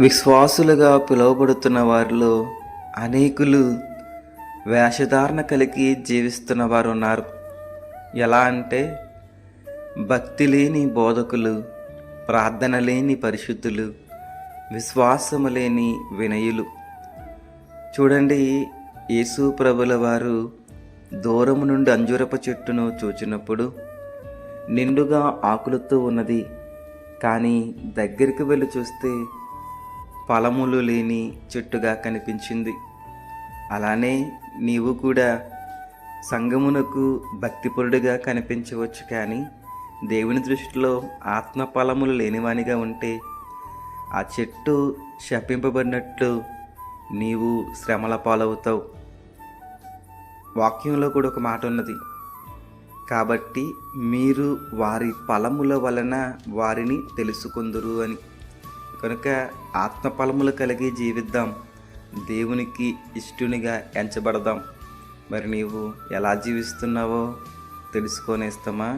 విశ్వాసులుగా పిలువబడుతున్న వారిలో అనేకులు వేషధారణ కలిగి జీవిస్తున్న వారు ఉన్నారు. ఎలా అంటే భక్తి లేని బోధకులు, ప్రార్థన లేని పరిశుద్ధులు, విశ్వాసము లేని వినయులు. చూడండి, యేసు ప్రభుల వారు దూరము నుండి అంజూరపు చెట్టును చూచినప్పుడు నిండుగా ఆకులతో ఉన్నది, కానీ దగ్గరికి వెళ్ళి చూస్తే ఫలములు లేని చెట్టుగా కనిపించింది. అలానే నీవు కూడా సంగమునకు భక్తిపరుడుగా కనిపించవచ్చు, కానీ దేవుని దృష్టిలో ఆత్మ ఫలములు లేనివానిగా ఉంటే ఆ చెట్టు శపింపబడినట్లు నీవు శ్రమల పాలవుతావు. వాక్యంలో కూడా ఒక మాట ఉన్నది, కాబట్టి మీరు వారి ఫలముల వలన వారిని తెలుసుకొందురు అని. కనుక ఆత్మ ఫలములు కలిగి జీవిద్దాం, దేవునికి ఇష్టునిగా ఎంచబడదాం. మరి నీవు ఎలా జీవిస్తున్నావో తెలుసుకొనేస్తామా?